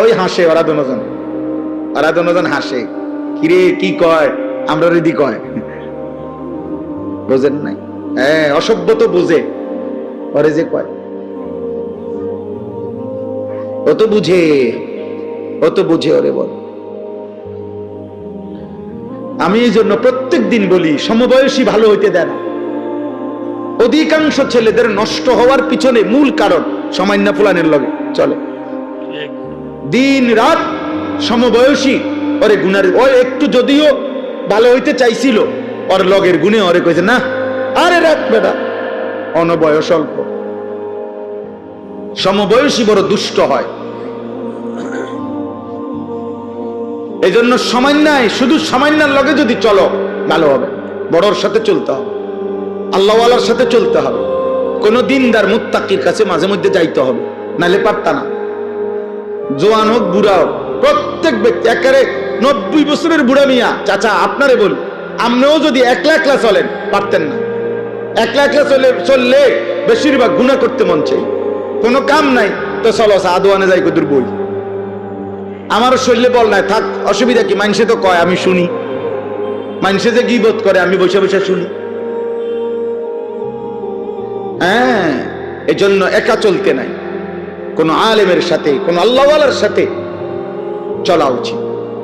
ওই হাসে, ওরা দুজন হাসে, কিরে কি কয়, আমরা রেডি কয়, বোঝেন নাই? হ্যাঁ, অসভ্য তো বুঝে, ওরে যে কয় ও তো বুঝে, ওরে বল। আমি এই জন্য প্রত্যেক দিন বলি, সমবয়সী ভালো হইতে দেয় না। অধিকাংশ ছেলেদের নষ্ট হওয়ার পিছনে মূল কারণ সামান্য ফুলানের লগে চলে, দিন রাত সমবয়সী ওরে গুনার, ও একটু যদিও ভালো হইতে চাইছিল, ওর লগের গুণে ওরে কইছে না, আরে রাত বেটা, অনবয়স অল্প। সমবয়সী বড় দুষ্ট হয়। এই জন্য সামান্যায়, শুধু সামান্যার লগে যদি চলো ভালো হবে, বড়র সাথে চলতে হবে, আল্লাহওয়ালার সাথে চলতে হবে, কোন দিনদার মুত্তাকির কাছে মাঝে মধ্যে যাইতে হবে, নাহলে পারতা না। জোয়ান হোক বুড়া হোক, প্রত্যেক ব্যক্তি, একেবারে 90 বছরের বুড়া মিয়া চাচা আপনারে বল, আপনিও যদি একলা একলা চলেন পারতেন না। একলা একলা চললে বেশিরভাগ গুনাহ করতে মন চাই, কোনো কাম নাই তো চলো আদোয়ানে যাই কদুর বই, আমারও শরীরে বল নাই, থাক অসুবিধা কি, মানুষে তো কয় আমি শুনি, মানুষে যে গীবত করে আমি বসে বসে শুনি। হ্যাঁ, এজন্য একা চলতে নাই, কোন আলেমের সাথে, কোন আল্লাহওয়ালার সাথে চলা উচিত।